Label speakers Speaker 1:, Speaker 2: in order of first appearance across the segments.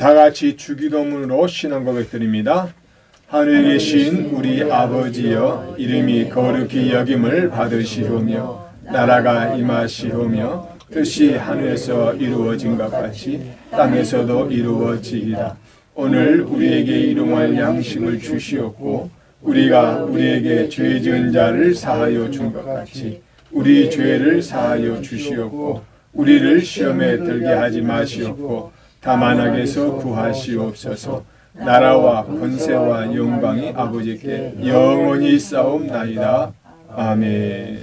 Speaker 1: 다 같이 주기도문으로 신앙 고백드립니다. 하늘에 계신 우리 아버지여, 이름이 거룩히 여김을 받으시오며 나라가 임하시오며 뜻이 하늘에서 이루어진 것 같이 땅에서도 이루어지리라. 오늘 우리에게 일용할 양식을 주시옵고 우리가 우리에게 죄 지은 자를 사하여 준 것 같이 우리 죄를 사하여 주시옵고 우리를 시험에 들게 하지 마시옵고 다만 악에서 구하시옵소서. 나라와 권세와 영광이 아버지께 영원히 있사옵나이다. 아멘.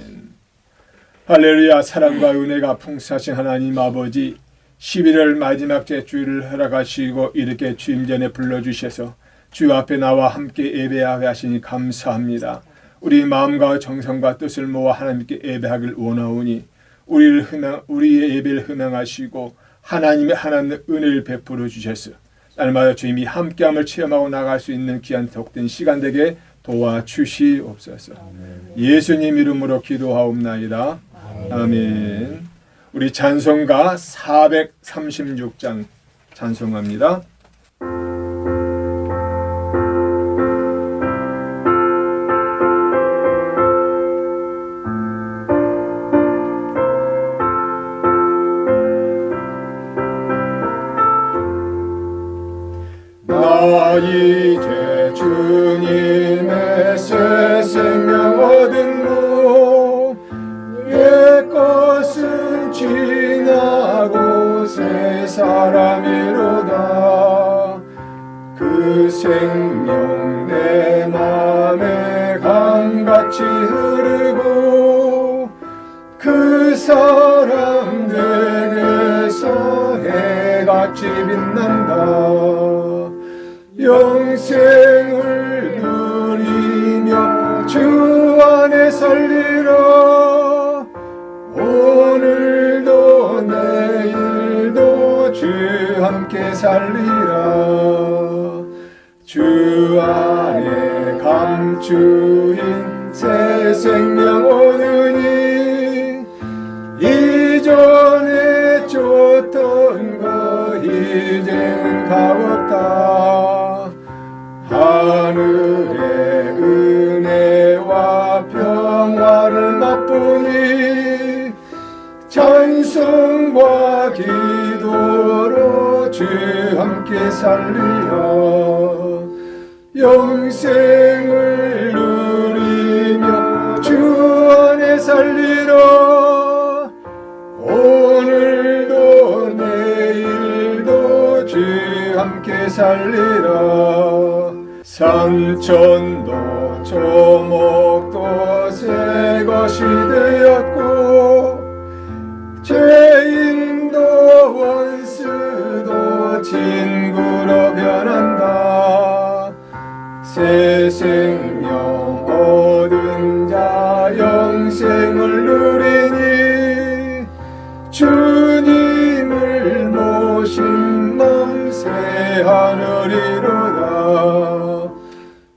Speaker 1: 할렐루야. 사랑과 은혜가 풍성하신 하나님 아버지, 11월 마지막 주일을 허락하시고 이렇게 주임 전에 불러주셔서 주 앞에 나와 함께 예배하게 하시니 감사합니다. 우리 마음과 정성과 뜻을 모아 하나님께 예배하길 원하오니 우리의 예배를 흥행하시고 하나님의 하나님 은혜를 베풀어 주셔서 날마다 주님이 함께함을 체험하고 나갈 수 있는 귀한 복된 시간 되게 도와주시옵소서. 예수님 이름으로 기도하옵나이다. 아멘. 우리 찬송가 436장 찬송합니다. 나 이제 주님의 새 생명 얻은 옛 것은 지나고 새 사람이로다. 그 생명 내 맘에 강같이 흐르고 그 사람 내게서 해같이 빛난다. 영생을 누리며 주 안에 살리라. 오늘도 내일도 주 함께 살리라. 주 안에 감추인 새 생명 얻으니 이전에 쫓던 거 이제는 값없다. 하늘의 은혜와 평화를 맛보니 찬송과 기도로 주 함께 살리라. 영생을 누리며 주 안에 살리라. 오늘도 내일도 주 함께 살리라. 산천도 조목도 새 것이 되었고 죄인도 원수도 친구로 변한다. 새 생명 얻은 자 영생을 누리니 주님을 모신 맘 새 하늘이로다.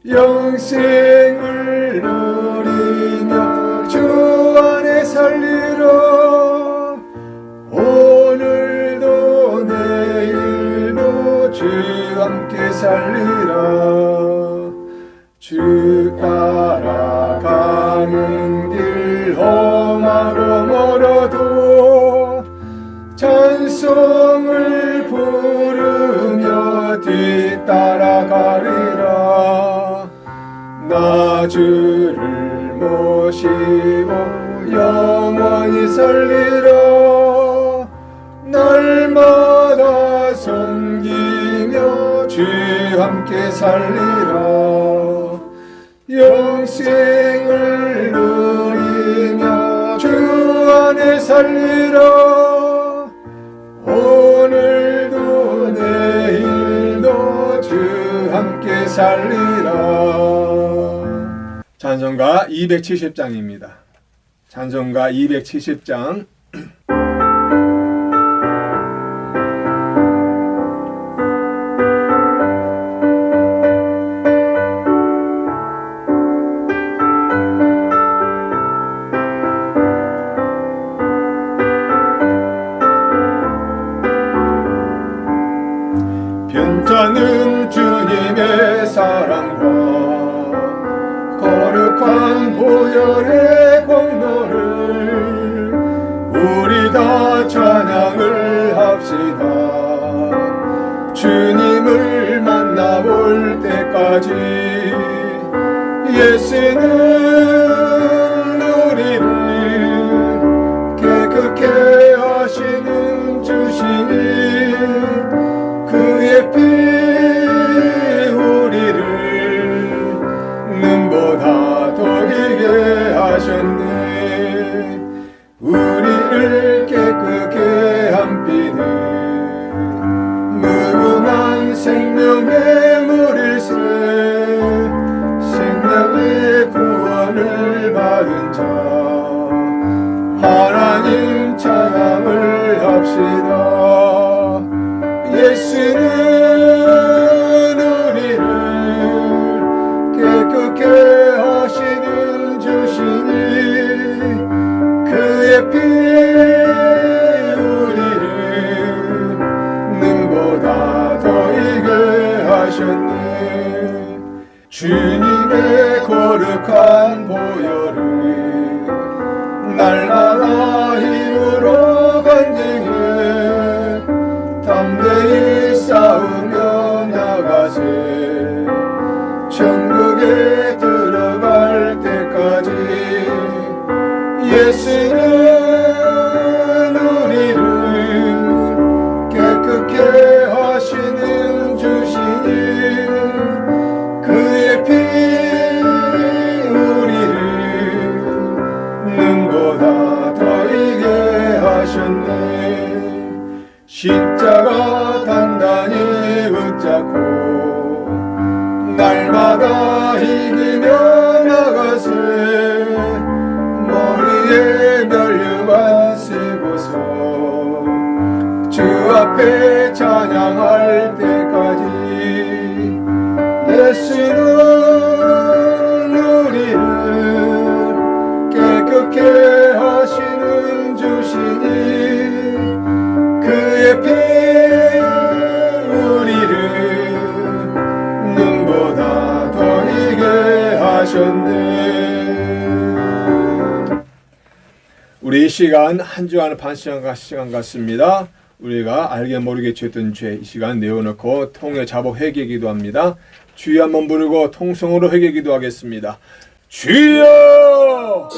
Speaker 1: 영생을 누리며 주 안에 살리라. 오늘도 내일도 주 함께 살리라. 주 따라가는 길 험하고 멀어도 찬송을 부르며 뒤따라가리라. 나 주를 모시고 영원히 살리라. 날마다 섬기며 주 함께 살리라. 영생을 누리며 주 안에 살리라. 오늘도 내일도 주 함께 살리라. 찬송가 270장입니다. 찬송가 270장. 주시는 주님의 사랑과 거룩한 보혈의 공로를 우리 다 찬양을 합시다. 주님을 만나볼 때까지 예수는 우리를 깨끗게 하시는 주시니 그의 피 우리를 눈보다 더 길게 하셨네. 우리를 깨끗게 한 피는 무궁한 생명의 물일세. 생명의 구원을 받은 자 하나님 찬양을 합시다. 예수는 우리를 깨끗게 하시는 주시니 그의 피 우리를 눈보다 더 이게 하셨네. 주님의 거룩한 보혈을 날마다 힘으로 간증해 담대히 싸우며 나가세. 천국에 들어갈 때까지 예수는 우리를 깨끗게 하시는 주시니 그의 피 우리를 눈보다 더 이게 하셨네. 십자가 단단히 붙잡고 날마다 이기며 나가세. 머리에 면류관 쓰고서 주 앞에 찬양할 때까지 예수는 우리를 깨끗게 하시는 주시니 그의 피 우리를 눈보다 더 이게 하셨네. 우리 이 시간 한 주간 반 시간 같습니다. 우리가 알게 모르게 지었던 죄 이 시간 내어놓고 통회 자복 회개 기도합니다. 주여 한번 부르고 통성으로 회개 기도하겠습니다. 주여!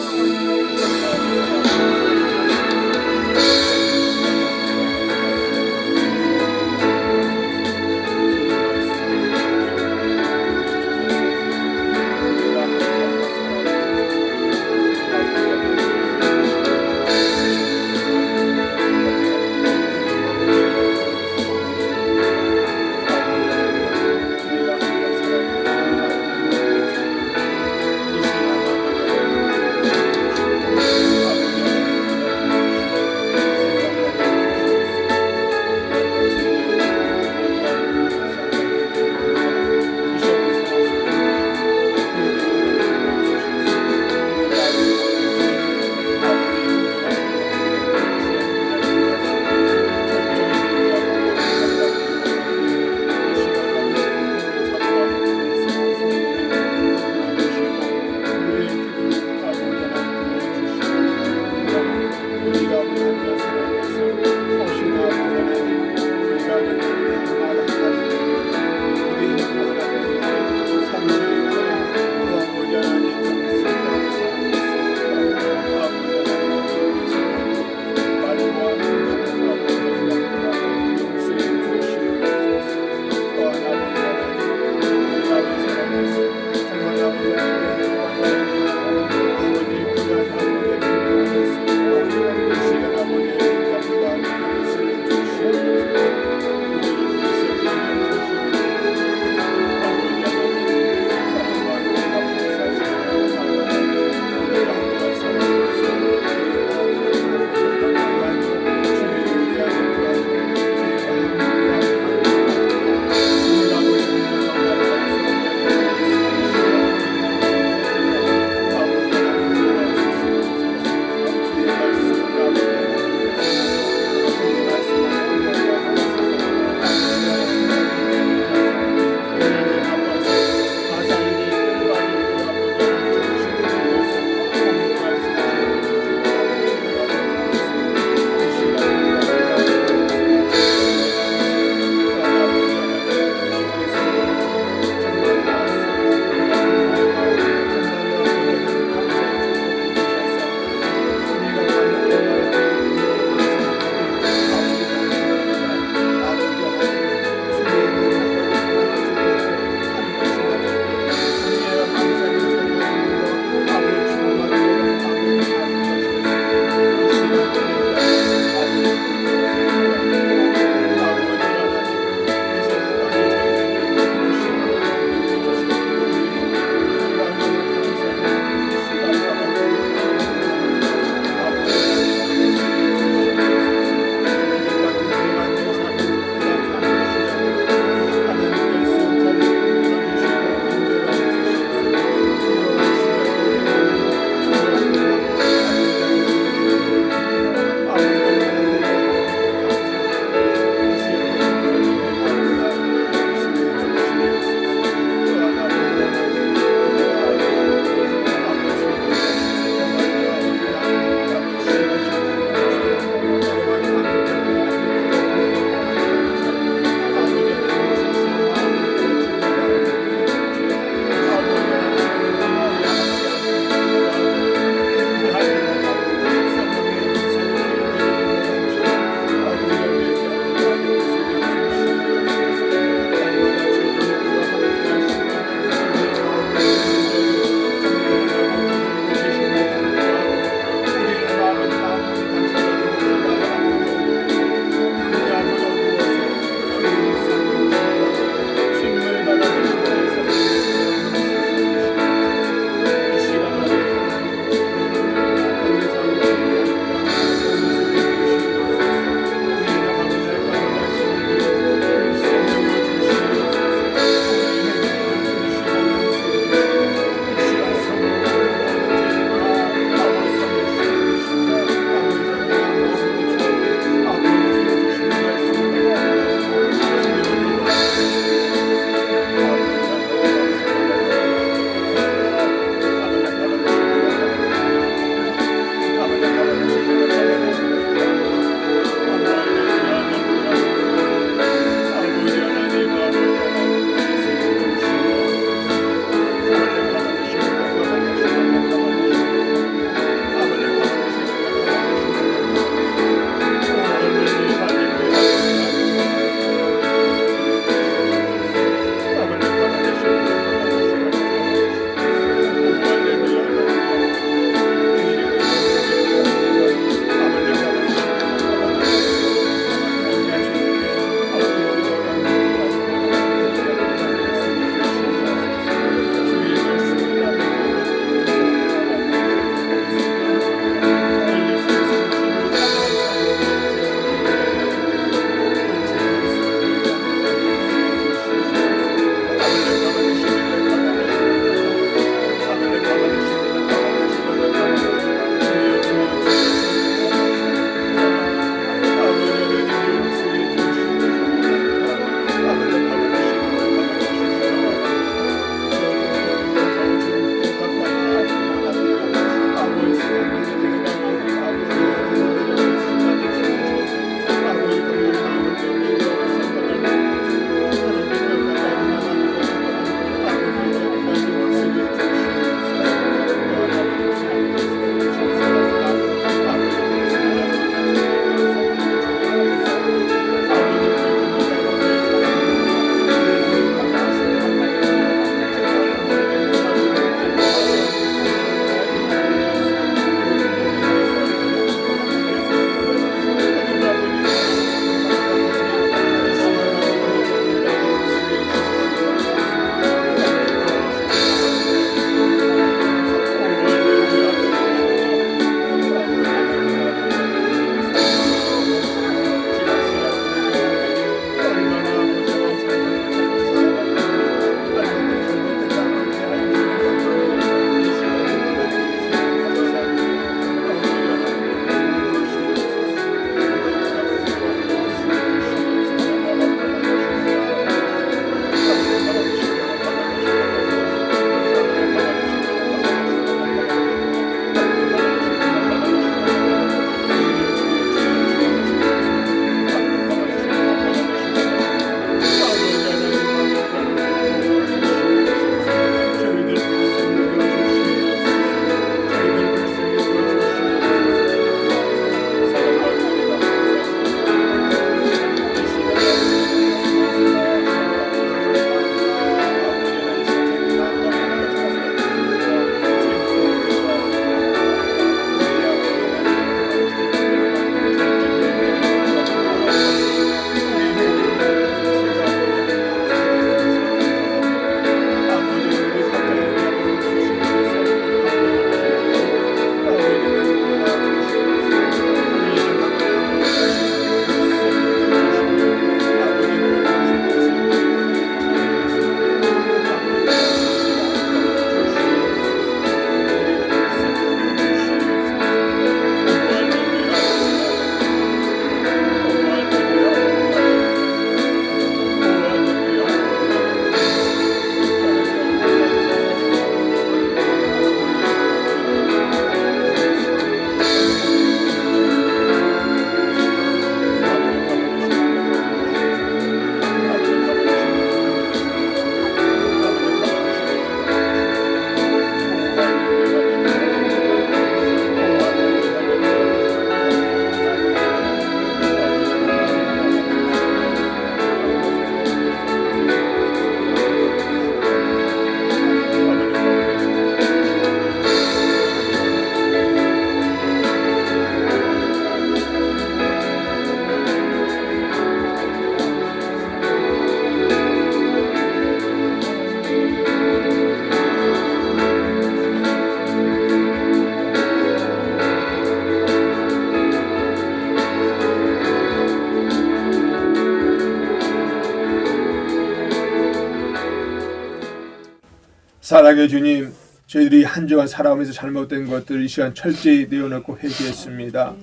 Speaker 1: 사랑의 주님, 저희들이 한 주간 살아오면서 잘못된 것들을 이 시간 철저히 내어놓고 회개했습니다.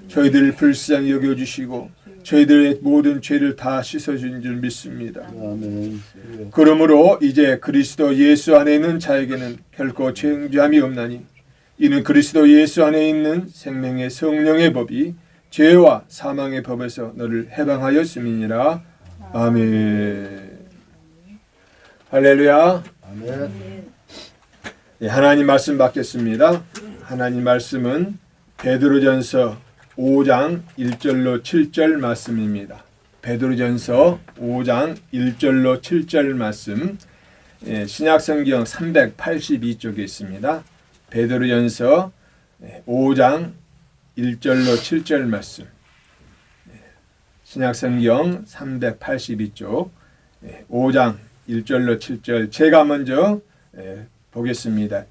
Speaker 1: 저희들을 불쌍히 여겨주시고 저희들의 모든 죄를 다 씻어준 줄 믿습니다.
Speaker 2: 아멘.
Speaker 1: 그러므로 이제 그리스도 예수 안에 있는 자에게는 결코 정죄함이 없나니 이는 그리스도 예수 안에 있는 생명의 성령의 법이 죄와 사망의 법에서 너를 해방하였음이니라. 아멘. 할렐루야.
Speaker 2: 아멘.
Speaker 1: 하나님 말씀 받겠습니다. 하나님 말씀은 베드로전서 5장 1절로 7절 말씀입니다. 베드로전서 5장 1절로 7절 말씀, 신약성경 382쪽에 있습니다. 베드로전서 5장 1절로 7절 말씀, 신약성경 382쪽 5장 1절로 7절, 제가 먼저 보겠습니다.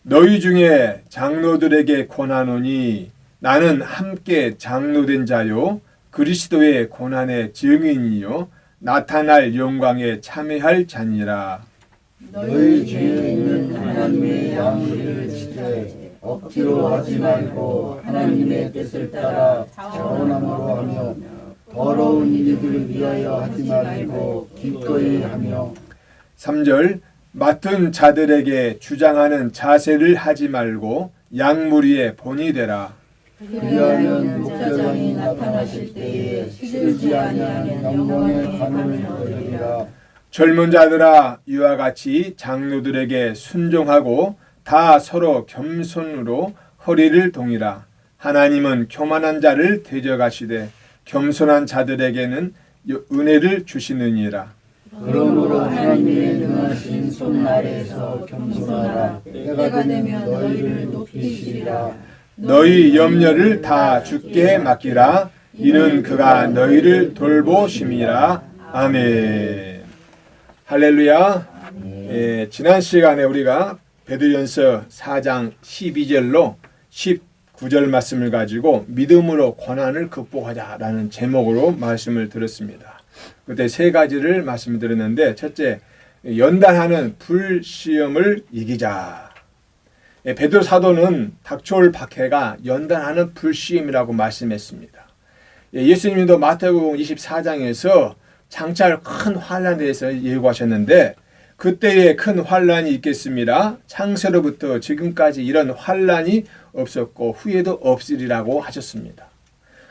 Speaker 1: 너희 중에 장로들에게 권하노니 나는 함께 장로된 자요 그리스도의 고난의 증인이요 나타날 영광에 참여할 자니라.
Speaker 2: 너희 중에 있는 하나님의 양무리를 지되 억지로 하지 말고 하나님의 뜻을 따라 자원함으로 하며 더러운 이들을 위하여 하지 말고 기꺼이 하며.
Speaker 1: 3절 맡은 자들에게 주장하는 자세를 하지 말고 양무리의 본이 되라.
Speaker 2: 그리하면 목자장이 나타나실 때에 시들지 아니하는 영광의 관을 얻으리라.
Speaker 1: 젊은 자들아 이와 같이 장로들에게 순종하고 다 서로 겸손으로 허리를 동이라. 하나님은 교만한 자를 대적하시되 겸손한 자들에게는 은혜를 주시느니라.
Speaker 2: 그러므로 하나님의 능하신 손 아래에서 겸손하라. 때가 되면 너희를 높이시리라.
Speaker 1: 너희 염려를 다 주께 맡기라. 이는 그가 너희를 돌보심이라. 아멘. 할렐루야. 지난 시간에 우리가 베드로전서 4장 12절로 19절 말씀을 가지고 믿음으로 고난을 극복하자라는 제목으로 말씀을 들었습니다. 그때 세 가지를 말씀드렸는데, 첫째, 연단하는 불시험을 이기자. 베드로 사도는 닥쳐올 박해가 연단하는 불시험이라고 말씀했습니다. 예수님도 마태복음 24장에서 장차할 큰 환란에 대해서 예고하셨는데, 그때에 큰 환란이 있겠습니다. 창세로부터 지금까지 이런 환란이 없었고 후에도 없으리라고 하셨습니다.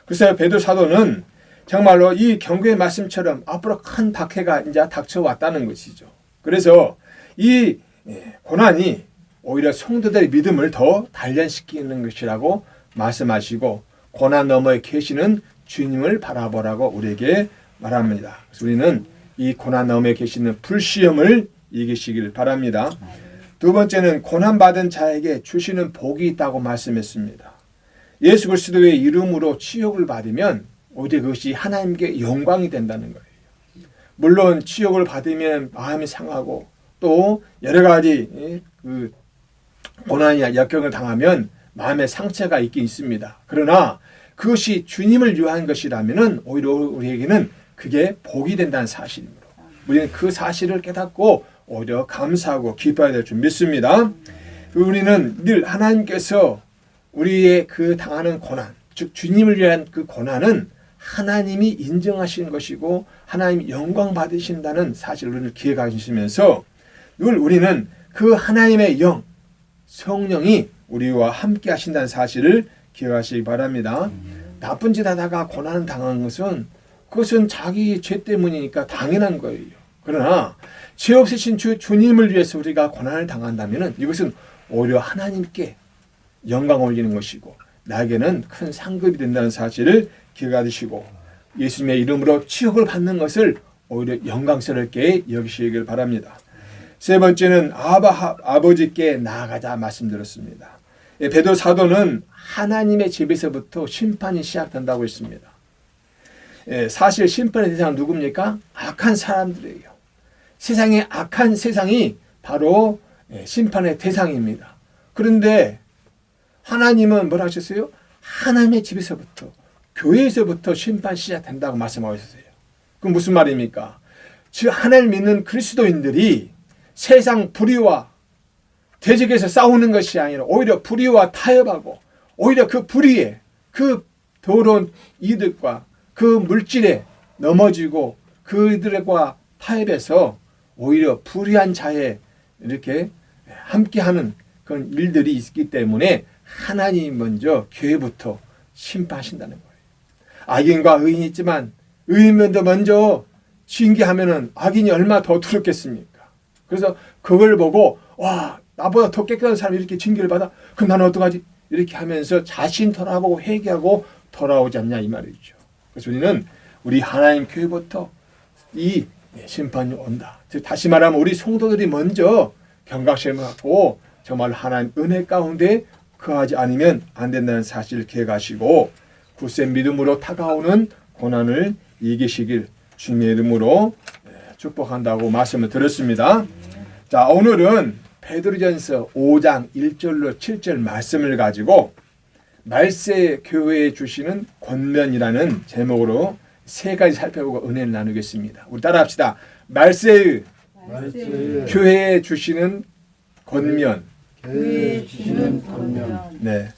Speaker 1: 그래서 베드로 사도는 정말로 이 경고의 말씀처럼 앞으로 큰 박해가 이제 닥쳐왔다는 것이죠. 그래서 이 고난이 오히려 성도들의 믿음을 더 단련시키는 것이라고 말씀하시고, 고난 너머에 계시는 주님을 바라보라고 우리에게 말합니다. 그래서 우리는 이 고난 너머에 계시는 불시험을 이기시길 바랍니다. 두 번째는 고난받은 자에게 주시는 복이 있다고 말씀했습니다. 예수 그리스도의 이름으로 치욕을 받으면 오히려 그것이 하나님께 영광이 된다는 거예요. 물론 치욕을 받으면 마음이 상하고 또 여러 가지 고난이나 역경을 당하면 마음의 상처가 있긴 있습니다. 그러나 그것이 주님을 위한 것이라면 오히려 우리에게는 그게 복이 된다는 사실입니다. 우리는 그 사실을 깨닫고 오히려 감사하고 기뻐해야 될 줄 믿습니다. 우리는 늘 하나님께서 우리의 그 당하는 고난, 즉 주님을 위한 그 고난은 하나님이 인정하시는 것이고 하나님이 영광 받으신다는 사실을 기억하시면서 늘 우리는 그 하나님의 영, 성령이 우리와 함께 하신다는 사실을 기억하시기 바랍니다. 나쁜 짓 하다가 고난을 당한 것은 그것은 자기 죄 때문이니까 당연한 거예요. 그러나 죄 없으신 주님을 위해서 우리가 고난을 당한다면 이것은 오히려 하나님께 영광 올리는 것이고 나에게는 큰 상급이 된다는 사실을 기억하시고 예수님의 이름으로 치욕을 받는 것을 오히려 영광스럽게 여기시길 바랍니다. 세 번째는 아버지께 나아가자 말씀드렸습니다. 베드로 사도는 하나님의 집에서부터 심판이 시작된다고 했습니다. 사실 심판의 대상은 누굽니까? 악한 사람들이에요. 세상의 악한 세상이 바로 심판의 대상입니다. 그런데 하나님은 뭐라 하셨어요? 하나님의 집에서부터, 교회에서부터 심판 시작된다고 말씀하셨어요. 그럼 무슨 말입니까? 즉 하나님 믿는 그리스도인들이 세상 불의와 대적에서 싸우는 것이 아니라 오히려 불의와 타협하고 오히려 그 불의에 그 더러운 이득과 그 물질에 넘어지고 그들과 타협해서 오히려 불의한 자에 이렇게 함께하는 그런 일들이 있기 때문에 하나님이 먼저 교회부터 심판하신다는 거예요. 악인과 의인이 있지만 의인면도 먼저 징계하면은 악인이 얼마나 더 두렵겠습니까? 그래서 그걸 보고 와, 나보다 더 깨끗한 사람이 이렇게 징계를 받아? 그럼 나는 어떡하지? 이렇게 하면서 자신 돌아보고 회개하고 돌아오지 않냐 이 말이죠. 그래서 우리는 우리 하나님 교회부터 이 심판이 온다. 즉 다시 말하면 우리 성도들이 먼저 경각심을 갖고 정말 하나님 은혜 가운데 거하지 않으면 안 된다는 사실을 기억하시고 굳센 믿음으로 다가오는 고난을 이기시길 주님의 이름으로 축복한다고 말씀을 드렸습니다. 자, 오늘은 베드로전서 5장 1절로 7절 말씀을 가지고 말세 교회에 주시는 권면이라는 제목으로 세 가지 살펴보고 은혜를 나누겠습니다. 우리 따라합시다. 말세의 교회에 주시는 권면.
Speaker 2: 교회에 주시는 권면.
Speaker 1: 네.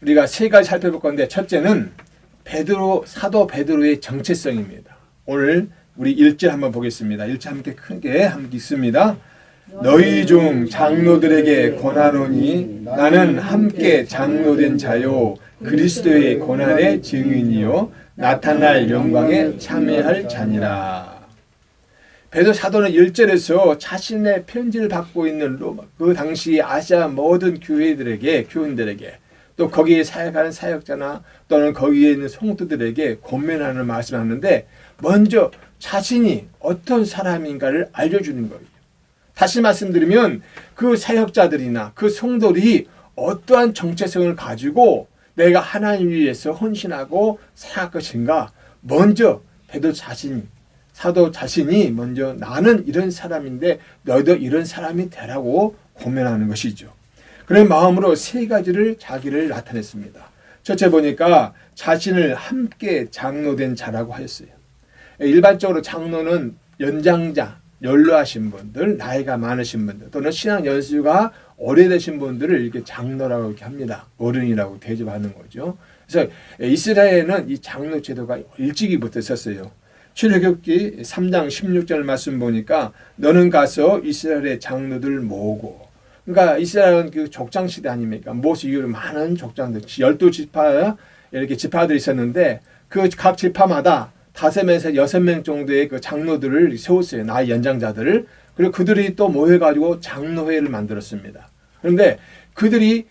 Speaker 1: 우리가 세 가지 살펴볼 건데 첫째는 사도 베드로의 정체성입니다. 오늘 우리 1절 한번 보겠습니다. 1절 함께 크게 함께 읽습니다. 너희 중 장로들에게 권하노니 나는 함께 장로된 자요 그리스도의 고난의 증인이요 나타날 영광에 참여할 자니라. 베드로 사도는 1절에서 자신의 편지를 받고 있는 로마 그 당시 아시아 모든 교회들에게 교인들에게 또 거기에 사역하는 사역자나 또는 거기에 있는 성도들에게 권면하는 말씀을 하는데 먼저 자신이 어떤 사람인가를 알려주는 거예요. 다시 말씀드리면 그 사역자들이나 그 성도들이 어떠한 정체성을 가지고 내가 하나님 위해서 헌신하고 사역할 것인가 먼저 베드로 사도 자신이 먼저 나는 이런 사람인데 너희도 이런 사람이 되라고 권면하는 것이죠. 그런 마음으로 세 가지를 자기를 나타냈습니다. 첫째 보니까 자신을 함께 장로된 자라고 하였어요. 일반적으로 장로는 연장자, 연로하신 분들, 나이가 많으신 분들 또는 신앙 연수가 오래되신 분들을 이렇게 장로라고 이렇게 합니다. 어른이라고 대접하는 거죠. 그래서 이스라엘에는 이 장로 제도가 일찍이부터 있었어요. 출애굽기 3장 16절 말씀 보니까 너는 가서 이스라엘의 장로들 모으고 그러니까 이스라엘은 그 족장 시대 아닙니까? 모세 이후로 많은 족장들 12지파 이렇게 지파들이 있었는데 그 각 지파마다 5명에서 6명 정도의 그 장로들을 세웠어요. 나이 연장자들을. 그리고 그들이 또 모여가지고 장로회를 만들었습니다. 그런데 그들이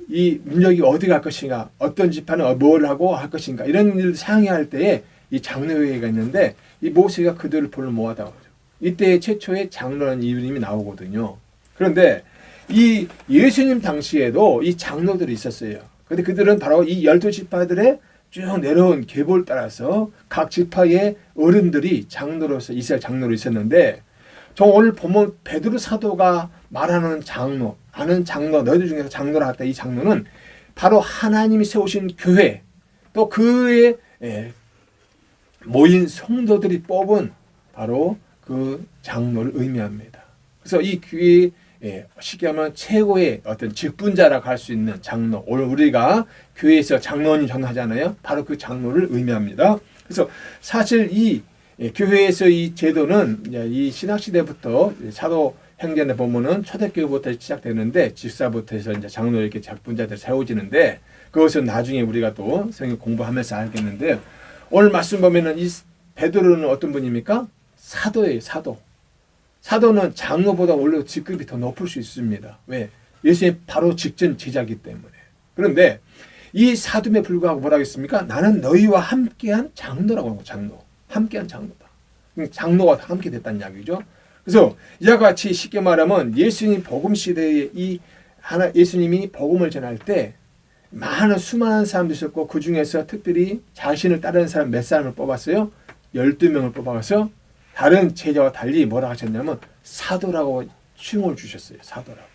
Speaker 1: 이 민족이 어디 갈 것인가, 어떤 지파는 뭘 하고 할 것인가 이런 일을 상의할 때에 이 장로회가 있는데 이 모세가 그들을 불러 모아다 오죠. 이때 최초의 장로라는 이름이 나오거든요. 그런데 이 예수님 당시에도 이 장로들이 있었어요. 그런데 그들은 바로 이 12지파들의 쭉 내려온 계보를 따라서 각 지파의 어른들이 장로로서 이스라엘 장로로 있었는데 저 오늘 보면 베드로 사도가 말하는 장로, 아는 장로, 너희들 중에서 장로라 할때 이 장로는 바로 하나님이 세우신 교회 또 그의 모인 성도들이 뽑은 바로 그 장로를 의미합니다. 그래서 이 교회의 쉽게 하면 최고의 어떤 직분자라고 할 수 있는 장로. 오늘 우리가 교회에서 장로님 전하잖아요. 바로 그 장로를 의미합니다. 그래서 사실 이 교회에서 이 제도는 이 신학시대부터 사도행전에 보면은 초대교회부터 시작되는데 집사부터 해서 이제 장로 이렇게 직분자들 세워지는데 그것은 나중에 우리가 또 성경 공부하면서 알겠는데 오늘 말씀 보면은 이 베드로는 어떤 분입니까? 사도예요, 사도. 사도는 장로보다 원래 직급이 더 높을 수 있습니다. 왜? 예수님 바로 직전 제자이기 때문에. 그런데 이 사둠에 불구하고 뭐라 하겠습니까? 나는 너희와 함께한 장로라고 하고 장로. 함께한 장로다. 장로가 함께 됐다는 이야기죠. 그래서 이와 같이 쉽게 말하면 예수님 복음 시대에 예수님이 복음을 전할 때 많은 수많은 사람들이 있었고 그 중에서 특별히 자신을 따르는 사람 몇 사람을 뽑았어요? 12명을 뽑아서 다른 제자와 달리 뭐라 하셨냐면 사도라고 칭을 주셨어요. 사도라고.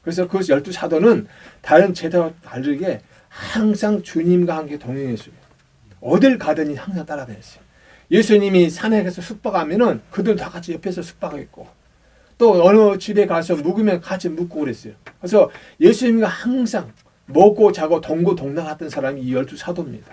Speaker 1: 그래서 그 12사도는 다른 제자와 다르게 항상 주님과 함께 동행했어요. 어딜 가든지 항상 따라다녔어요. 예수님이 산에 가서 숙박하면은 그들 다 같이 옆에서 숙박했고 또 어느 집에 가서 묵으면 같이 묵고 그랬어요. 그래서 예수님과 항상 먹고 자고 동고동락했던 사람이 이 12사도입니다.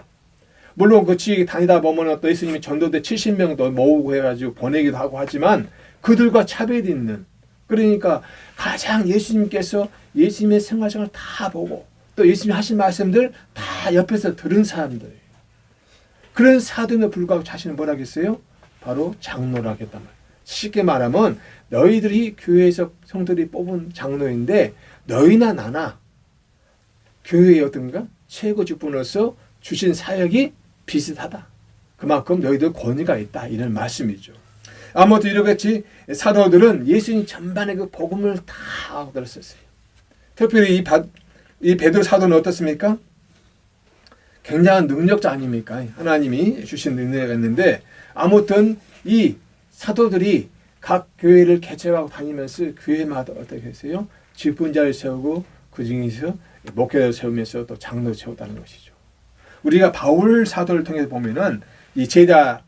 Speaker 1: 물론 그 지역에 다니다 보면 또 예수님이 전도대 70명도 모으고 해가지고 보내기도 하고 하지만 그들과 차별이 있는, 그러니까 가장 예수님께서 예수님의 생활상을 다 보고 또 예수님이 하신 말씀들 다 옆에서 들은 사람들이에요. 그런 사도임에도 불구하고 자신은 뭐라 했어요? 바로 장로라고 했단 말이에요. 쉽게 말하면 너희들이 교회에서 성도들이 뽑은 장로인데 너희나 나나 교회의 어떤가 최고 직분으로서 주신 사역이 비슷하다. 그만큼 너희들 권위가 있다. 이런 말씀이죠. 아무튼 이렇겠지 사도들은 예수님 전반의 그 복음을 다 들었었어요. 특별히 이 베드로 사도는 어떻습니까? 굉장한 능력자 아닙니까? 하나님이 주신 능력이 있는데 아무튼 이 사도들이 각 교회를 개척하고 다니면서 교회마다 어떻게 했어요? 직분자를 세우고 그 중에서 목회자를 세우면서 또 장로를 세웠다는 것이죠. 우리가 바울 사도를 통해서 보면은 이 제자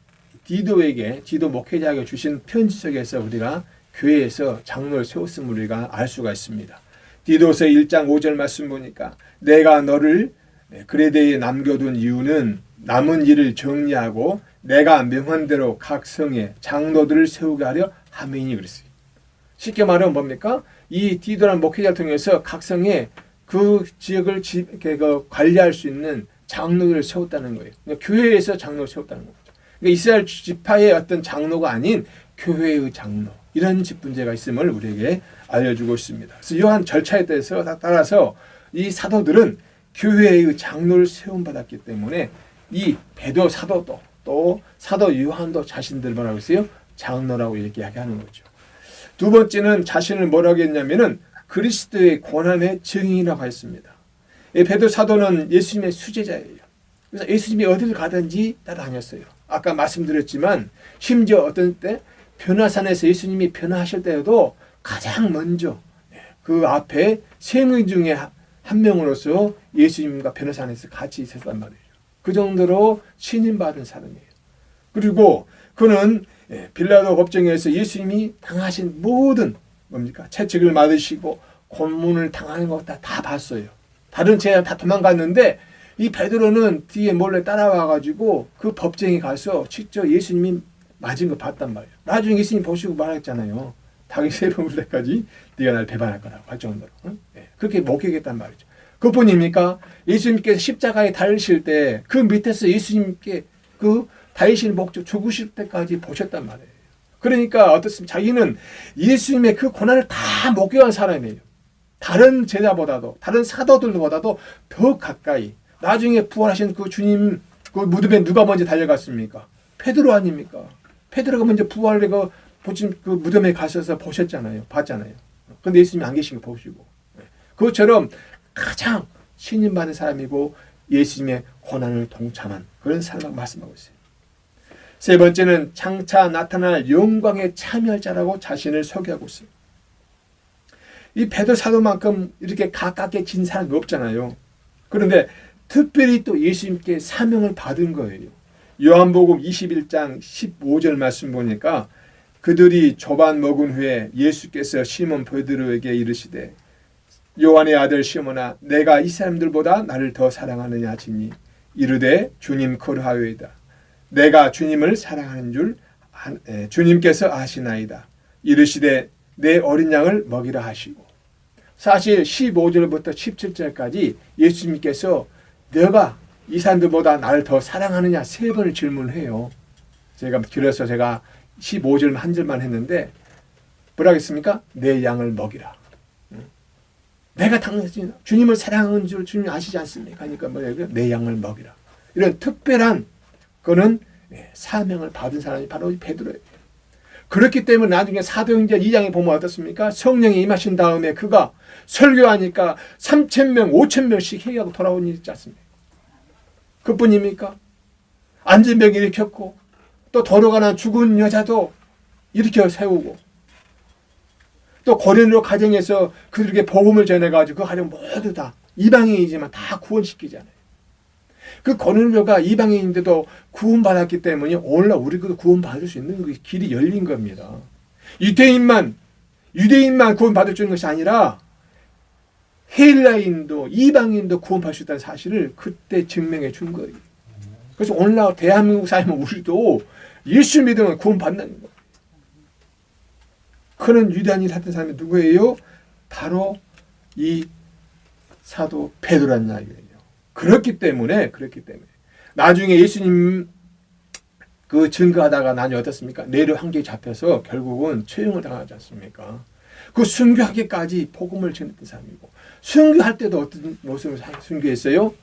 Speaker 1: 디도에게 디도 목회자에게 주신 편지 속에서 우리가 교회에서 장로를 세웠음을 우리가 알 수가 있습니다. 디도서 1장 5절 말씀 보니까 내가 너를 그레데에 남겨둔 이유는 남은 일을 정리하고 내가 명한 대로 각 성에 장로들을 세우게 하려 함이니 그랬어요. 쉽게 말하면 뭡니까? 이 디도라는 목회자를 통해서 각 성에 그 지역을 관리할 수 있는 장로들을 세웠다는 거예요. 그러니까 교회에서 장로를 세웠다는 거죠. 그러니까 이스라엘 지파의 어떤 장로가 아닌 교회의 장로, 이런 직분제가 있음을 우리에게 알려주고 있습니다. 그래서 이러한 절차에 대해서 따라서 이 사도들은 교회의 장로를 세움받았기 때문에 이 베드로 사도도 또 사도 요한도 자신들 뭐라고 했어요? 장로라고 이렇게 이야기하는 거죠. 두 번째는 자신을 뭐라고 했냐면은 그리스도의 고난의 증인이라고 했습니다. 베드로 사도는 예수님의 수제자예요. 그래서 예수님이 어디를 가든지 따라다녔어요. 아까 말씀드렸지만 심지어 어떤 때 변화산에서 예수님이 변화하실 때에도 가장 먼저 그 앞에 세 명 중에 한 명으로서 예수님과 변화산에서 같이 있었단 말이에요. 그 정도로 신임받은 사람이에요. 그리고 그는 빌라도 법정에서 예수님이 당하신 모든 뭡니까? 채찍을 맞으시고 고문을 당하는 거 다 봤어요. 다른 제자 다 도망갔는데 이 베드로는 뒤에 몰래 따라와가지고 그 법정에 가서 직접 예수님이 맞은 거 봤단 말이에요. 나중에 예수님 보시고 말했잖아요. 당이 세 번 울 때까지 네가 날 배반할 거라고 할 정도로. 그렇게 목격했단 말이죠. 그뿐입니까? 예수님께서 십자가에 달리실 때 그 밑에서 예수님께 그 달리실 목적 죽으실 때까지 보셨단 말이에요. 그러니까 어떻습니까? 자기는 예수님의 그 고난을 다 목격한 사람이에요. 다른 제자보다도 다른 사도들보다도 더 가까이. 나중에 부활하신 그 주님 그 무덤에 누가 먼저 달려갔습니까? 베드로 아닙니까? 베드로가 먼저 부활의 그 무덤에 가셔서 보셨잖아요. 봤잖아요. 그런데 예수님이 안 계신 거 보시고. 그것처럼 가장 신임받은 사람이고 예수님의 고난을 동참한 그런 사람이라고 말씀하고 있어요. 세 번째는 장차 나타날 영광에 참여할 자라고 자신을 소개하고 있어요. 이 베드로 사도만큼 이렇게 가깝게 진 사람이 없잖아요. 그런데 특별히 또 예수님께 사명을 받은 거예요. 요한복음 21장 15절 말씀 보니까 그들이 조반 먹은 후에 예수께서 시몬 베드로에게 이르시되 요한의 아들 시몬아 내가 이 사람들보다 나를 더 사랑하느냐 하시니 이르되 주님 그러하오이다. 내가 주님을 사랑하는 줄 주님께서 아시나이다. 이르시되 내 어린 양을 먹이라 하시고 사실 15절부터 17절까지 예수님께서 내가 이 사람들보다 나를 더 사랑하느냐 세 번을 질문해요. 제가 길어서 제가 15절 한 절만 했는데 뭐라 했습니까? 내 양을 먹이라. 내가 당신 주님을 사랑하는 줄 주님 아시지 않습니까? 하니까 뭐냐면 내 양을 먹이라. 이런 특별한 그는 사명을 받은 사람이 바로 베드로예요. 그렇기 때문에 나중에 사도행전 2장에 보면 어떻습니까? 성령이 임하신 다음에 그가 설교하니까 3,000명, 5,000명씩 회개하고 돌아온 일 있지 않습니까? 그뿐입니까? 안진병 일으켰고 또 도로가난 죽은 여자도 일으켜 세우고 또 고린도 가정에서 그들에게 복음을 전해가지고 그 가정 모두 다 이방인이지만 다 구원시키잖아요. 그 고넬료가 이방인인데도 구원받았기 때문에 오늘날 우리도 구원받을 수 있는 그 길이 열린 겁니다. 유대인만 구원받을 수 있는 것이 아니라 헬라인도 이방인도 구원받을 수 있다는 사실을 그때 증명해 준 거예요. 그래서 오늘날 대한민국 사람은 우리도 예수 믿으면 구원받는 거예요. 그런 유대인이 했던 사람이 누구예요? 바로 이 사도 베드로란 이야기예요. 그렇기 때문에 나중에 예수님 그 증거하다가 나중에 어떻습니까? 내려 환경에 잡혀서 결국은 처형을 당하지 않습니까? 그 순교하기까지 복음을 전했던 사람이고, 순교할 때도 어떤 모습을 순교했어요?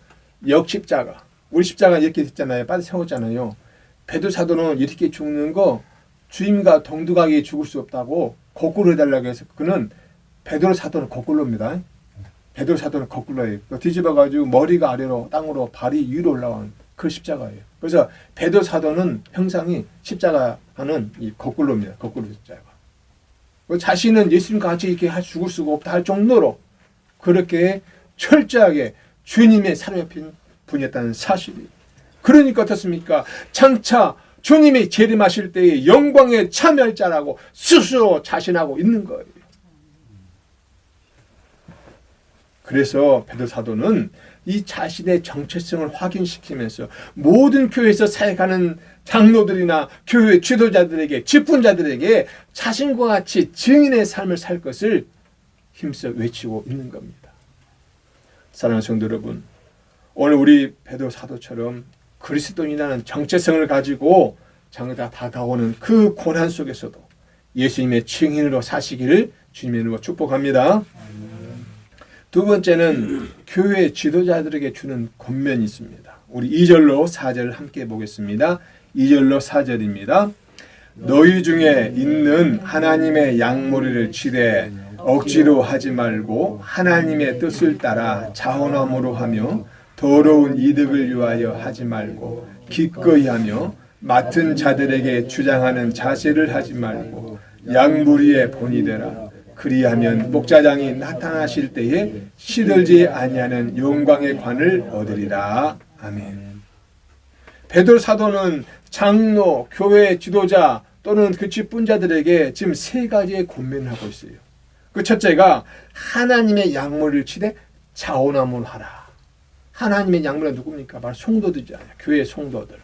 Speaker 1: 역십자가. 우리 십자가 이렇게 됐잖아요. 빠져 세웠잖아요. 베드로 사도는 이렇게 죽는 거 주임과 동등하게 죽을 수 없다고 거꾸로 해달라고 해서 그는 베드로 사도는 거꾸로입니다. 베드로 사도는 거꾸로예요. 뒤집어가지고 머리가 아래로 땅으로 발이 위로 올라온 그 십자가예요. 그래서 베드로 사도는 형상이 십자가 하는 이 거꾸로입니다. 거꾸로 십자가. 자신은 예수님과 같이 이렇게 죽을 수가 없다 할 정도로 그렇게 철저하게 주님의 사로잡힌 분이었다는 사실이. 그러니까 어떻습니까? 장차 주님이 재림하실 때의 영광에 참여할 자라고 스스로 자신하고 있는 거예요. 그래서 베드로 사도는 이 자신의 정체성을 확인시키면서 모든 교회에서 사역하는 장로들이나 교회 지도자들에게, 직분자들에게 자신과 같이 증인의 삶을 살 것을 힘써 외치고 있는 겁니다. 사랑하는 성도 여러분, 오늘 우리 베드로 사도처럼 그리스도인이라는 정체성을 가지고 장차 다가오는 그 고난 속에서도 예수님의 증인으로 사시기를 주님의 이름으로 축복합니다. 두 번째는 교회 지도자들에게 주는 권면이 있습니다. 우리 2절로 4절을 함께 보겠습니다. 2절로 4절입니다. 너희 중에 있는 하나님의 양머리를 치되 억지로 하지 말고 하나님의 뜻을 따라 자원함으로 하며 더러운 이득을 위하여 하지 말고 기꺼이 하며 맡은 자들에게 주장하는 자세를 하지 말고 양무리의 본이 되라. 그리하면 목자장이 나타나실 때에 시들지 아니하는 영광의 관을 얻으리라. 아멘. 베드로 사도는 장로, 교회 지도자 또는 그 직분자들에게 지금 세 가지의 권면을 하고 있어요. 그 첫째가 하나님의 양머리를 치되 자원함으로 하라. 하나님의 양머리가 누굽니까? 바로 성도들이잖아요. 교회 성도들.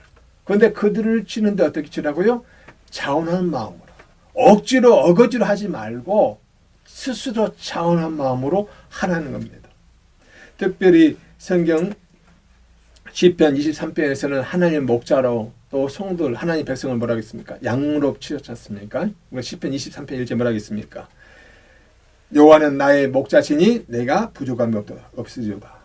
Speaker 1: 그런데 그들을 치는데 어떻게 치라고요? 자원하는 마음으로. 억지로 어거지로 하지 말고 스스로 자원한 마음으로 하라는 겁니다. 특별히 성경 시편 23편에서는 하나님 목자로 또 성도들 하나님 백성을 뭐라 하겠습니까? 양으로 치셨지 않습니까? 시편 23편 1절 뭐라 하겠습니까? 여호와는 나의 목자시니 내가 부족함이 없으리로다.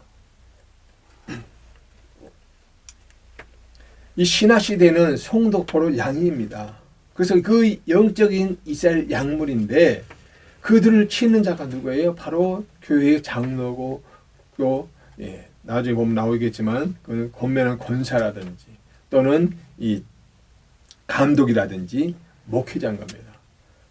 Speaker 1: 이 신화 시대는 성도포로 양입니다. 그래서 그 영적인 이스라엘 양물인데 그들을 치는 자가 누구예요? 바로 교회의 장로고 또 나중에 보면 나오겠지만 그 권면한 권사라든지 또는 이 감독이라든지 목회자인 겁니다.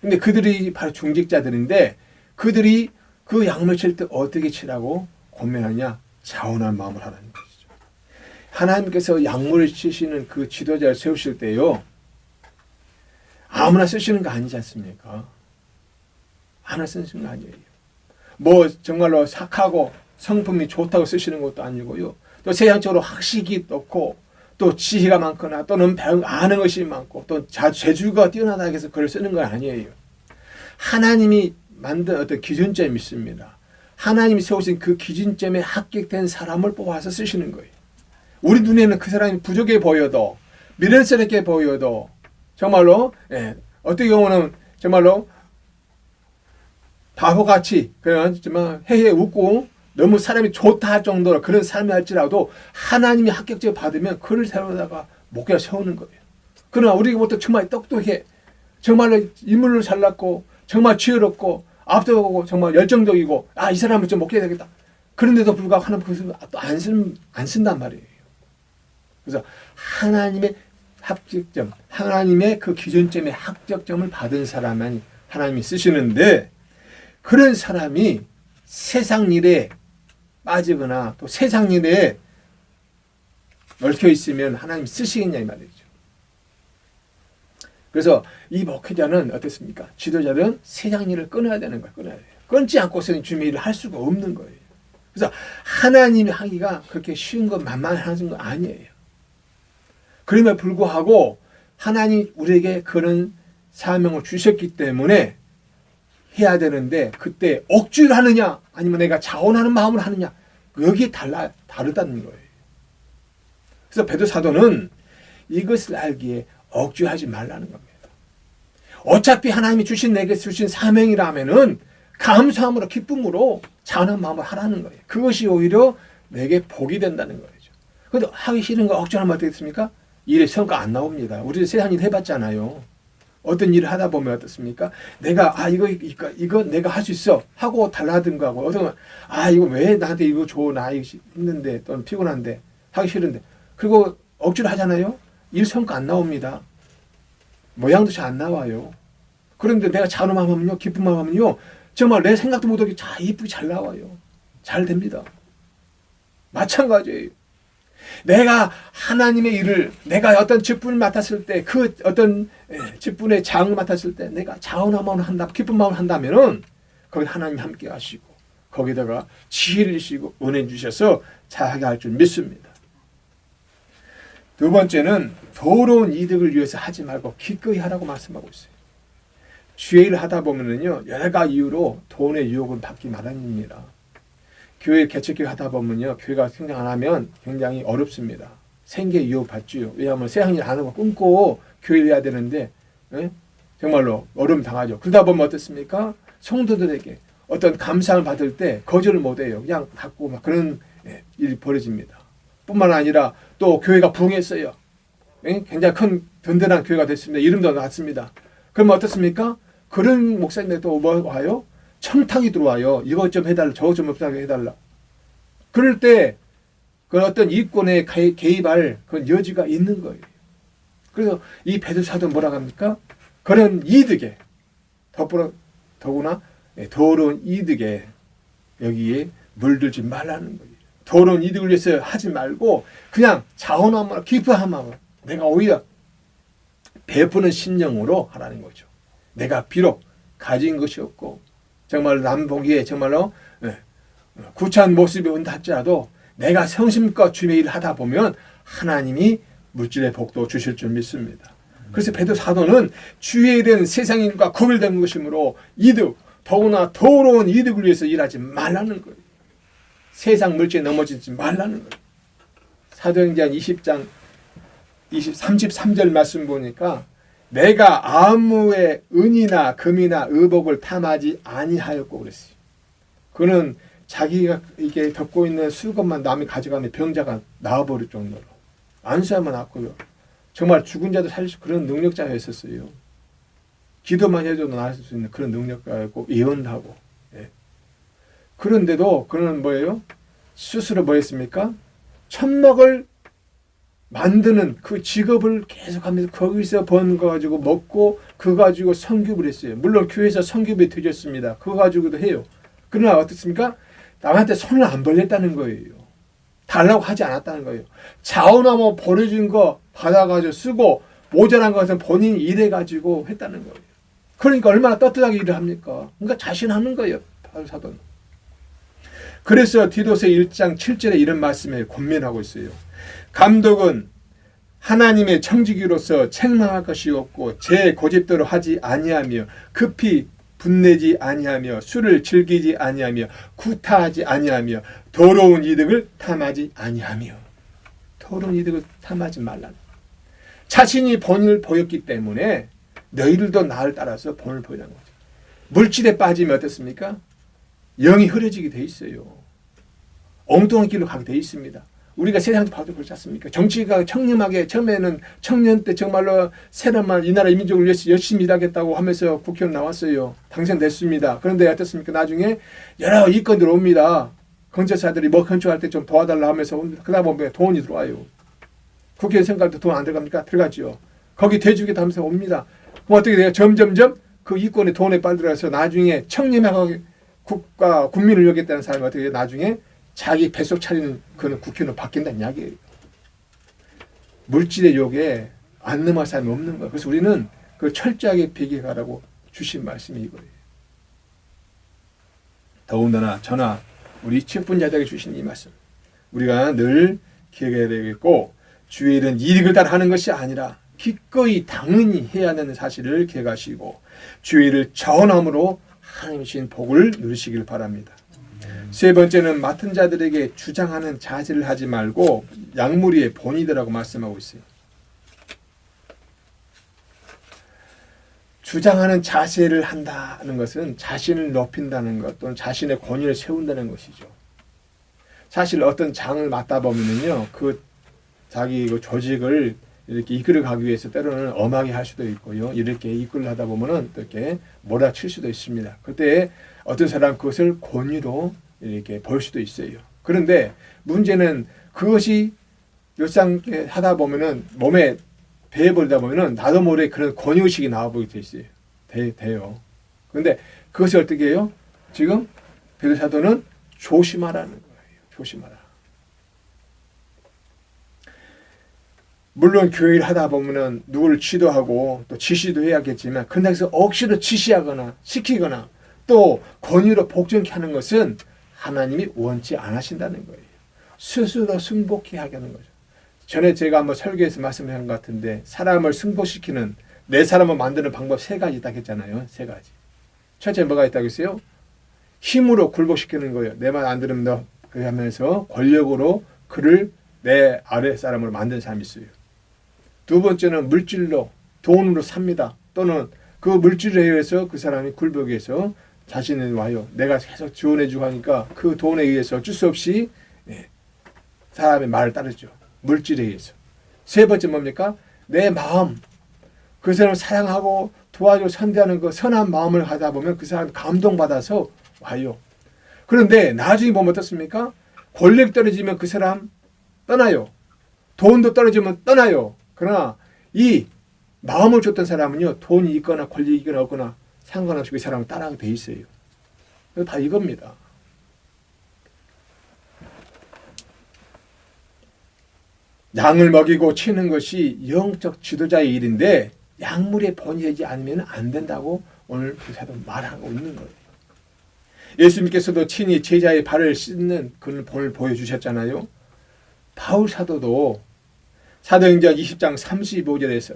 Speaker 1: 근데 그들이 바로 중직자들인데 그들이 그 양을 칠 때 어떻게 치라고 권면하냐? 자원한 마음을 하라는 것이죠. 하나님께서 양물을 치시는 그 지도자를 세우실 때요, 아무나 쓰시는 거 아니지 않습니까? 아무나 쓰시는 거 아니에요. 뭐 정말로 착하고 성품이 좋다고 쓰시는 것도 아니고요. 또 세상적으로 학식이 높고 또 지혜가 많거나 또는 아는 것이 많고 또 재주가 뛰어나다 해서 그걸 쓰는 건 아니에요. 하나님이 만든 어떤 기준점이 있습니다. 하나님이 세우신 그 기준점에 합격된 사람을 뽑아서 쓰시는 거예요. 우리 눈에는 그 사람이 부족해 보여도 미련스럽게 보여도 정말로 어떤 경우는 정말로 바보같이 그냥 정말 헤헤 웃고 너무 사람이 좋다 할 정도로 그런 삶이 할지라도 하나님이 합격증을 받으면 그를 세우다가 목회를 세우는 거예요. 그러나 우리가 보통 정말 똑똑해 정말로 인물로 잘났고 정말 지혜롭고 앞서가고 정말 열정적이고 이 사람은 좀 목회해야 되겠다. 그런데도 불구하고 하나님 그것을 또 안 쓴단 말이에요. 그래서 하나님의 합격점, 하나님의 그 기준점의 합격점을 받은 사람만 하나님이 쓰시는데 그런 사람이 세상 일에 빠지거나 또 세상 일에 얽혀 있으면 하나님 쓰시겠냐 이 말이죠. 그래서 이 목회자는 어떻습니까? 지도자는 세상 일을 끊어야 되는 거예요. 끊어야 돼요. 끊지 않고서는 주님의 일을 할 수가 없는 거예요. 그래서 하나님이 하기가 그렇게 쉬운 건 만만한 건 아니에요. 그럼에도 불구하고 하나님이 우리에게 그런 사명을 주셨기 때문에 해야 되는데 그때 억지로 하느냐 아니면 내가 자원하는 마음으로 하느냐 여기에 다르다는 거예요. 그래서 베드로 사도는 이것을 알기에 억지하지 말라는 겁니다. 어차피 하나님이 내게 주신 사명이라면은 감사함으로 기쁨으로 자원한 마음을 하라는 거예요. 그것이 오히려 내게 복이 된다는 거죠. 그런데 하기 싫은 거 억지로 하면 어떻게 됐습니까? 일의 성과 안 나옵니다. 우리 세상 일 해봤잖아요. 어떤 일을 하다 보면 어떻습니까? 내가 이거 내가 할 수 있어 하고 달라든가 하고 어떤 이거 왜 나한테 이거 줘 나 이거 힘든데 또는 피곤한데 하기 싫은데 그리고 억지로 하잖아요. 일 성과 안 나옵니다. 모양도 잘 안 나와요. 그런데 내가 자원한 마음 하면요, 기쁜 마음 하면요, 정말 내 생각도 못하게 이쁘게 잘 나와요. 잘 됩니다. 마찬가지예요. 내가 하나님의 일을 내가 어떤 직분을 맡았을 때 그 어떤 직분의 장을 맡았을 때 내가 자원한 마음을 한다, 기쁜 마음을 한다면은 거기 하나님 함께 하시고 거기다가 지혜를 주시고 은혜 주셔서 잘하게 할 줄 믿습니다. 두 번째는 더러운 이득을 위해서 하지 말고 기꺼이 하라고 말씀하고 있어요. 주의 일을 하다 보면은요 여러 가지 이유로 돈의 유혹을 받기 마련입니다. 교회 개척기를 하다 보면요 교회가 성장 안 하면 굉장히 어렵습니다. 생계 유혹 받죠. 왜냐하면 세상 일 안 하고 끊고 교회를 해야 되는데 정말로 어려움 당하죠. 그러다 보면 어떻습니까? 성도들에게 어떤 감사를 받을 때 거절을 못해요. 그냥 받고 막 그런 일이 벌어집니다. 뿐만 아니라 또 교회가 부흥했어요. 굉장히 큰 든든한 교회가 됐습니다. 이름도 났습니다. 그러면 어떻습니까? 그런 목사님들 또 뭐 와요? 청탁이 들어와요. 이것 좀 해달라, 저것 좀 해달라. 그럴 때 그 어떤 이권에 개입할 그런 여지가 있는 거예요. 그래서 이 베드로 사도는 뭐라고 합니까? 그런 이득에 더구나 더러운 이득에 여기에 물들지 말라는 거예요. 더러운 이득을 위해서 하지 말고 그냥 자원함으로 기뻐함으로 내가 오히려 베푸는 심령으로 하라는 거죠. 내가 비록 가진 것이 없고 정말 남 보기에 정말로 구차한 모습이 온다 할지라도 내가 성심껏 주의 일을 하다 보면 하나님이 물질의 복도 주실 줄 믿습니다. 그래서 베드로 사도는 주의 일은 세상인과 구별된 것이므로 이득, 더구나 더러운 이득을 위해서 일하지 말라는 거예요. 세상 물질에 넘어지지 말라는 거예요. 사도행전 20장 33절 말씀 보니까 내가 아무의 은이나 금이나 의복을 탐하지 아니하였고 그랬어요. 그는 자기가 이게 덮고 있는 수건만 남이 가져가면 병자가 나와버릴 정도로 안수하면 낫고요. 정말 죽은 자도 살릴 수 그런 능력자였었어요. 기도만 해도 나을 수 있는 그런 능력자였고 예언도 하고. 그런데도 그는 뭐예요? 스스로 뭐 했습니까? 천막을 만드는 그 직업을 계속하면서 거기서 번 거 가지고 먹고 그거 가지고 선교를 했어요. 물론 교회에서 선교비 드렸습니다. 그거 가지고도 해요. 그러나 어떻습니까? 남한테 손을 안 벌렸다는 거예요. 달라고 하지 않았다는 거예요. 자원하면 버려준 거 받아가지고 쓰고 모자란 것은 본인이 일해가지고 했다는 거예요. 그러니까 얼마나 떳떳하게 일을 합니까? 그러니까 자신하는 거예요. 바울 사도는. 그래서 디도서 1장 7절에 이런 말씀에 권면하고 있어요. 감독은 하나님의 청지기로서 책망할 것이 없고 제 고집대로 하지 아니하며 급히 분내지 아니하며 술을 즐기지 아니하며 구타하지 아니하며 더러운 이득을 탐하지 아니하며 더러운 이득을 탐하지 말라는 자신이 본을 보였기 때문에 너희들도 나를 따라서 본을 보이라는 거죠. 물질에 빠지면 어떻습니까? 영이 흐려지게 돼 있어요. 엉뚱한 길로 가게 돼 있습니다. 우리가 세상도 봐도 그렇지 않습니까? 정치가 청렴하게 처음에는 청년 때 정말로 새로만 이 나라 이민족을 위해서 열심히 일하겠다고 하면서 국회의원 나왔어요. 당선됐습니다. 그런데 어떻습니까? 나중에 여러 이권들 옵니다. 건설사들이 뭐 건축할 때 좀 도와달라 하면서 옵니다. 그러다 보면 돈이 들어와요. 국회의원 생각도 돈 안 들어갑니까? 들어가죠. 거기 대주겠다 하면서 옵니다. 그럼 어떻게 돼요? 점점점 그 이권의 돈에 빠들어서 나중에 청렴하게 국가 국민을 위하겠다는 사람이 어떻게 돼요? 나중에 자기 뱃속 차리는 그런 국회의원으로 바뀐다는 이야기예요. 물질의 욕에 안 넘어갈 사람이 없는 거예요. 그래서 우리는 그걸 철저하게 비교하라고 주신 말씀이 이거예요. 더군다나 저나 우리 직분자들에게 주신 이 말씀, 우리가 늘 기억해야 되겠고, 주의 일은 이익을 따라 하는 것이 아니라 기꺼이 당연히 해야 하는 사실을 기억하시고 주의 일을 전함으로 하나님 주신 복을 누리시길 바랍니다. 세 번째는 맡은 자들에게 주장하는 자세를 하지 말고 양무리의 본이더라고 말씀하고 있어요. 주장하는 자세를 한다는 것은 자신을 높인다는 것 또는 자신의 권위를 세운다는 것이죠. 사실 어떤 장을 맡다 보면요, 그 자기 그 조직을 이렇게 이끌어가기 위해서 때로는 엄하게 할 수도 있고요, 이렇게 이끌어 하다 보면은 또 이렇게 몰아칠 수도 있습니다. 그때 어떤 사람 그것을 권위로 이렇게 볼 수도 있어요. 그런데 문제는 그것이 일상 하다 보면은 몸에 배해버리다 보면은 나도 모르게 그런 권위의식이 나와보게 돼 있어요. 돼요. 그런데 그것이 어떻게 해요? 지금 베드로 사도는 조심하라는 거예요. 조심하라. 물론 교회를 하다 보면은 누구를 지도하고 또 지시도 해야겠지만, 그런데서 억지로 지시하거나 시키거나 또 권위로 복종케 하는 것은 하나님이 원치 않으신다는 거예요. 스스로 승복케 하게 하는 거죠. 전에 제가 한번 설교에서 말씀한 것 같은데, 사람을 승복시키는, 내 사람을 만드는 방법 세 가지 있다고 했잖아요. 세 가지. 첫째 뭐가 있다고 했어요? 힘으로 굴복시키는 거예요. 내 말 안 들으면 너 그렇게 하면서 권력으로 그를 내 아래 사람으로 만든 사람이 있어요. 두 번째는 물질로, 돈으로 삽니다. 또는 그 물질에 의해서 그 사람이 굴복해서 자신은 와요. 내가 계속 지원해주고 하니까 그 돈에 의해서 어쩔 수 없이 사람의 말을 따르죠. 물질에 의해서. 세 번째 뭡니까? 내 마음, 그 사람을 사랑하고 도와주고 선대하는 그 선한 마음을 하다 보면 그 사람이 감동받아서 와요. 그런데 나중에 보면 어떻습니까? 권력 떨어지면 그 사람 떠나요. 돈도 떨어지면 떠나요. 그러나 이 마음을 줬던 사람은요, 돈이 있거나 권력이 있거나 없거나 상관없이 그 사람을 따라가게 돼 있어요. 다 이겁니다. 양을 먹이고 치는 것이 영적 지도자의 일인데 약물에 본이되지 않으면 안 된다고 오늘 그 사도 말하고 있는 거예요. 예수님께서도 친히 제자의 발을 씻는 그런 본을 보여주셨잖아요. 바울 사도도 사도행전 20장 35절에서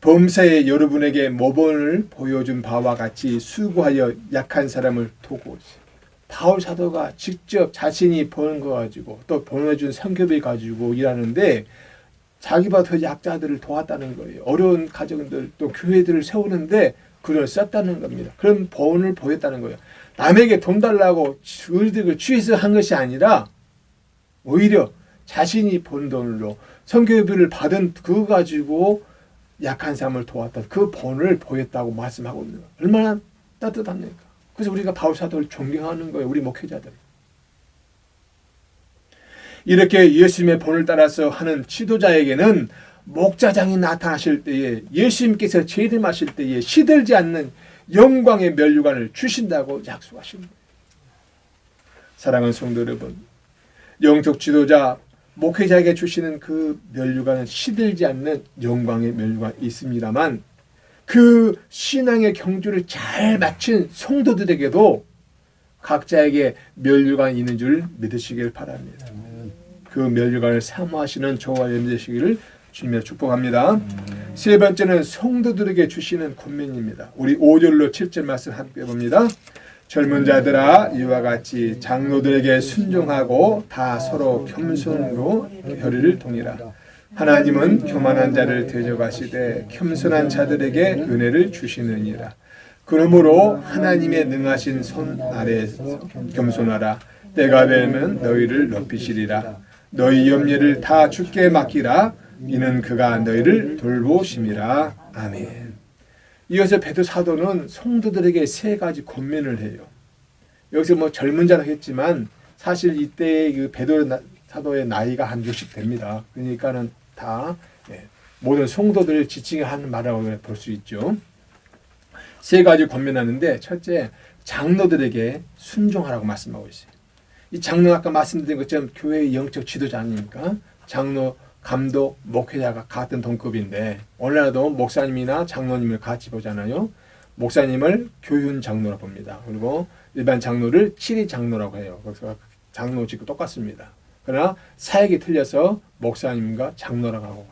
Speaker 1: 범사에 여러분에게 모본을 보여준 바와 같이 수고하여 약한 사람을 도고 있어요. 바울 사도가 직접 자신이 버는 거 가지고 또 보내준 성경을 가지고 일하는데 자기보다 더 약자들을 도왔다는 거예요. 어려운 가정들 또 교회들을 세우는데 그걸 썼다는 겁니다. 그런 본을 보였다는 거예요. 남에게 돈 달라고 의득을 취해서 한 것이 아니라 오히려 자신이 번 돈으로 성교비를 받은 그거 가지고 약한 사람을 도왔던 그 본을 보였다고 말씀하고 있는 거예요. 얼마나 따뜻합니까? 그래서 우리가 바울 사도를 존경하는 거예요. 우리 목회자들. 이렇게 예수님의 본을 따라서 하는 지도자에게는 목자장이 나타나실 때에, 예수님께서 재림하실 때에 시들지 않는 영광의 면류관을 주신다고 약속하신 거예요. 사랑하는 성도 여러분, 영적 지도자, 목회자에게 주시는 그 면류관은 시들지 않는 영광의 면류관이 있습니다만, 그 신앙의 경주를 잘 마친 성도들에게도 각자에게 면류관이 있는 줄 믿으시길 바랍니다. 그 면류관을 사모하시는 저와 여러분 되시기를 주님의 축복합니다. 세 번째는 성도들에게 주시는 권면입니다. 우리 5절로 7절 말씀 함께 봅니다. 젊은 자들아, 이와 같이 장로들에게 순종하고 다 서로 겸손으로 혈의를 동이라. 하나님은 교만한 자를 대적하시되 겸손한 자들에게 은혜를 주시느니라. 그러므로 하나님의 능하신 손 아래에서 겸손하라. 때가 되면 너희를 높이시리라. 너희 염려를 다 주께 맡기라. 이는 그가 너희를 돌보심이라. 아멘. 이어서 베드로 사도는 성도들에게 세 가지 권면을 해요. 여기서 뭐 젊은 자라고 했지만 사실 이때 그 베드로 사도의 나이가 한 60 됩니다. 그러니까는 다 모든 성도들을 지칭하는 말이라고 볼 수 있죠. 세 가지 권면하는데, 첫째, 장로들에게 순종하라고 말씀하고 있어요. 이 장로, 아까 말씀드린 것처럼 교회의 영적 지도자 아닙니까? 장로 감독, 목회자가 같은 동급인데 오늘날도 목사님이나 장로님을 같이 보잖아요. 목사님을 교훈 장로라고 봅니다. 그리고 일반 장로를 치리 장로라고 해요. 그래서 장로직도 똑같습니다. 그러나 사역이 틀려서 목사님과 장로라고 하고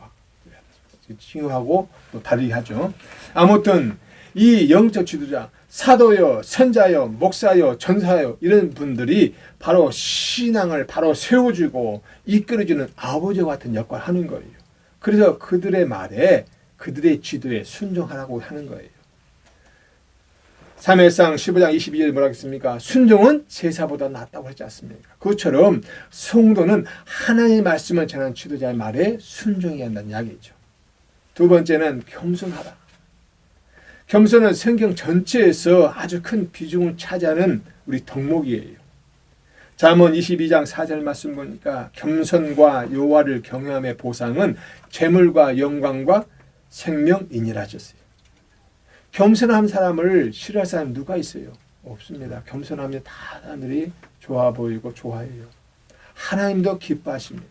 Speaker 1: 칭호하고 또 다르게 하죠. 아무튼 이 영적 지도자, 사도요, 선자요, 목사요, 전사요 이런 분들이 바로 신앙을 바로 세워주고 이끌어주는 아버지 같은 역할을 하는 거예요. 그래서 그들의 말에 그들의 지도에 순종하라고 하는 거예요. 사무엘상 15장 22절에 뭐라고 했습니까? 순종은 제사보다 낫다고 했지 않습니까? 그것처럼 성도는 하나님의 말씀을 전하는 지도자의 말에 순종해야 한다는 이야기죠. 두 번째는 겸손하라. 겸손은 성경 전체에서 아주 큰 비중을 차지하는 우리 덕목이에요. 잠언 22장 4절 말씀 보니까 겸손과 여호와를 경외함의 보상은 재물과 영광과 생명이니라 하셨어요. 겸손한 사람을 싫어할 사람 누가 있어요? 없습니다. 겸손하면 다 사람들이 좋아 보이고 좋아해요. 하나님도 기뻐하십니다.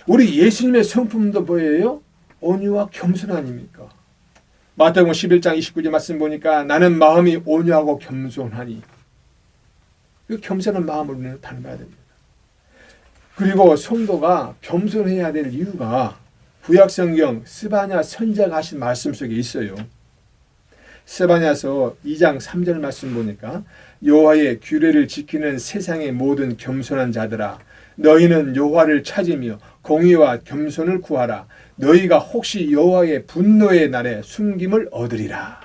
Speaker 1: 우리 예수님의 성품도 뭐예요? 온유와 겸손 아닙니까? 마태복음 11장 29절 말씀 보니까 나는 마음이 온유하고 겸손하니 그 겸손한 마음으로 우리는 닮아야 됩니다. 그리고 성도가 겸손해야 될 이유가 구약성경 스바냐 선자가 하신 말씀 속에 있어요. 스바냐서 2장 3절 말씀 보니까 여호와의 규례를 지키는 세상의 모든 겸손한 자들아 너희는 여호와를 찾으며 공의와 겸손을 구하라. 너희가 혹시 여호와의 분노의 날에 숨김을 얻으리라.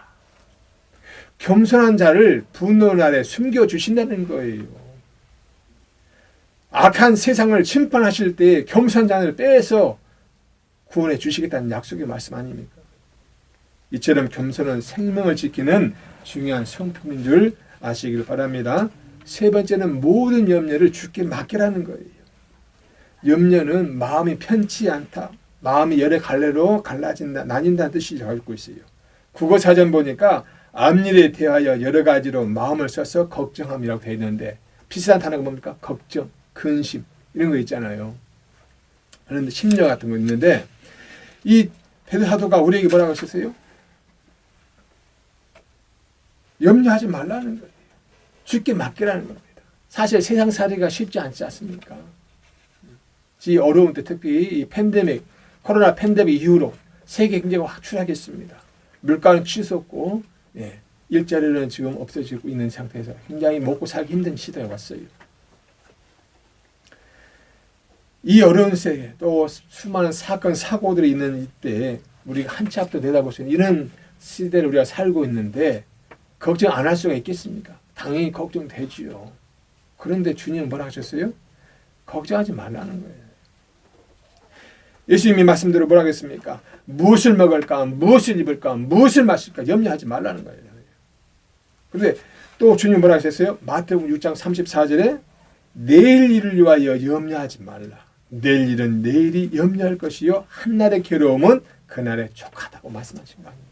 Speaker 1: 겸손한 자를 분노의 날에 숨겨주신다는 거예요. 악한 세상을 심판하실 때 겸손한 자를 빼서 구원해 주시겠다는 약속의 말씀 아닙니까? 이처럼 겸손은 생명을 지키는 중요한 성품인 줄 아시길 바랍니다. 세 번째는 모든 염려를 주께 맡기라는 거예요. 염려는 마음이 편치 않다. 마음이 여러 갈래로 갈라진다, 나뉜다는 뜻이 갖고 있어요. 국어사전 보니까 앞일에 대하여 여러 가지로 마음을 써서 걱정함이라고 되어 있는데 비슷한 단어가 뭡니까? 걱정, 근심 이런 거 있잖아요. 그런데 심려 같은 거 있는데 이 베드로 사도가 우리에게 뭐라고 하셨어요? 염려하지 말라는 거예요. 주께 맡기라는 겁니다. 사실 세상 살이가 쉽지 않지 않습니까? 이 어려운 때 특히 이 팬데믹, 코로나 팬데믹 이후로 세계 경제가 확 추락했습니다. 물가는 치솟고 일자리는 지금 없어지고 있는 상태에서 굉장히 먹고 살기 힘든 시대에 왔어요. 이 어려운 세계 또 수많은 사건 사고들이 있는 이때 우리가 한치 앞도 내다볼 수 있는 이런 시대를 우리가 살고 있는데 걱정 안 할 수가 있겠습니까? 당연히 걱정되지요. 그런데 주님은 뭐라 하셨어요? 걱정하지 말라는 거예요. 예수님이 말씀대로 뭐라 하겠습니까? 무엇을 먹을까? 무엇을 입을까? 무엇을 마실까? 염려하지 말라는 거예요. 그런데 또 주님 뭐라 하셨어요? 마태복음 6장 34절에 내일 일을 위하여 염려하지 말라. 내일 일은 내일이 염려할 것이요 한날의 괴로움은 그날에 족하다고 말씀하신 거 아닙니까?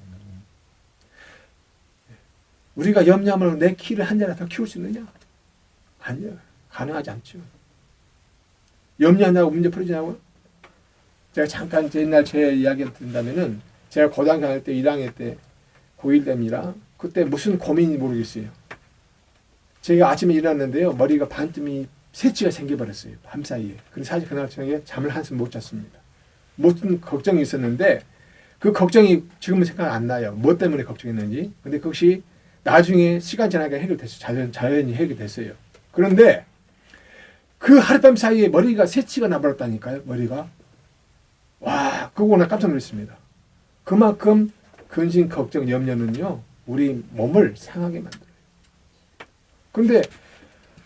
Speaker 1: 우리가 염려하면 내 키를 한 자나 더 키울 수 있느냐? 아니요. 가능하지 않죠. 염려한다고 문제 풀어지냐고요? 제가 잠깐 옛날 제 이야기를 든다면은 제가 고등학교 다닐 때 1학년 때 고1 됩니다. 그때 무슨 고민인지 모르겠어요. 제가 아침에 일어났는데요. 머리가 반쯤이 새치가 생겨버렸어요. 밤사이에. 그래서 사실 그날 저녁에 잠을 한숨 못 잤습니다. 무슨 걱정이 있었는데 그 걱정이 지금은 생각 안 나요. 뭐 때문에 걱정했는지. 근데 그것이 나중에 시간 지나게 해결됐어요. 자연히 해결됐어요. 그런데 그 하룻밤 사이에 머리가 새치가 나버렸다니까요. 머리가. 와, 그거 나 깜짝 놀랐습니다. 그만큼 근심, 걱정, 염려는요. 우리 몸을 상하게 만들어요. 근데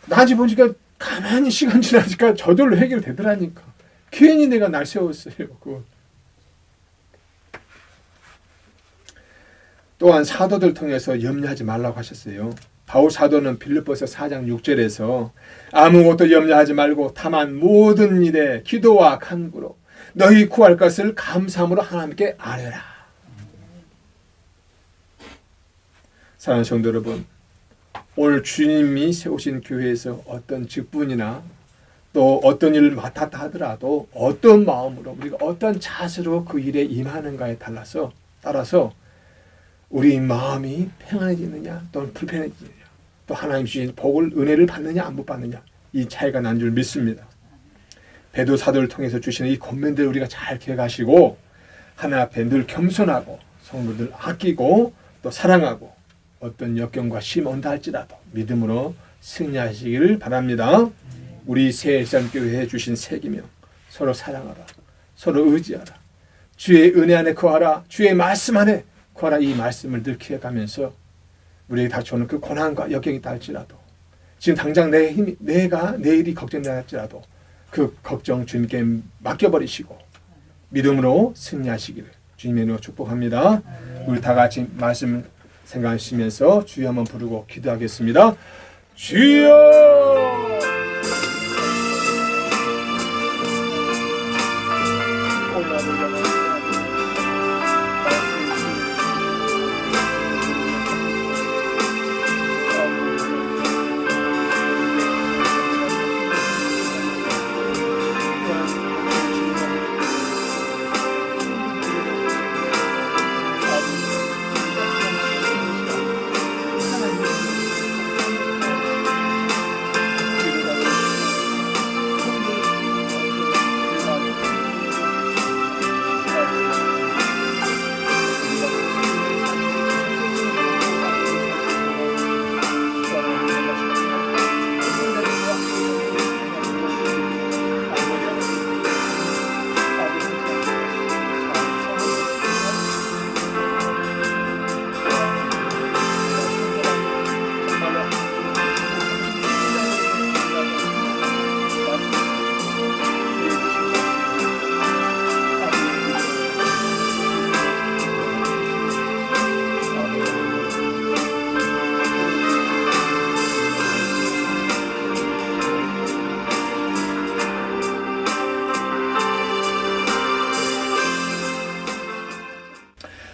Speaker 1: 나중에 보니까 가만히 시간 지나니까 저절로 해결되더라니까. 괜히 내가 날 세웠어요. 그거. 또한 사도들 통해서 염려하지 말라고 하셨어요. 바울 사도는 빌립보서 4장 6절에서 아무것도 염려하지 말고 다만 모든 일에 기도와 간구로 너희 구할 것을 감사함으로 하나님께 아뢰라. 사랑하는 성도 여러분, 오늘 주님이 세우신 교회에서 어떤 직분이나 또 어떤 일을 맡았다 하더라도 어떤 마음으로 우리가 어떤 자세로 그 일에 임하는가에 따라서 우리 마음이 평안해지느냐 또는 불편해지느냐 또 하나님 주신 복을 은혜를 받느냐 안 받느냐 이 차이가 난 줄 믿습니다. 베드로 사도를 통해서 주시는 이 권면들을 우리가 잘 기억하시고 하나님 앞에 늘 겸손하고 성도들 아끼고 또 사랑하고 어떤 역경과 시험 온다 할지라도 믿음으로 승리하시기를 바랍니다. 우리 새 일산교회에 주신 새 계명 서로 사랑하라 서로 의지하라 주의 은혜 안에 거하라 주의 말씀 안에 거하라 이 말씀을 늘 기억하면서 우리에게 닥쳐오는 그 고난과 역경이 있다 할지라도 지금 당장 내가 내일이 걱정된다 할지라도 그 걱정 주님께 맡겨버리시고 믿음으로 승리하시기를 주님의 이름으로 축복합니다. 우리 다 같이 말씀 생각하시면서 주여 한번 부르고 기도하겠습니다. 주여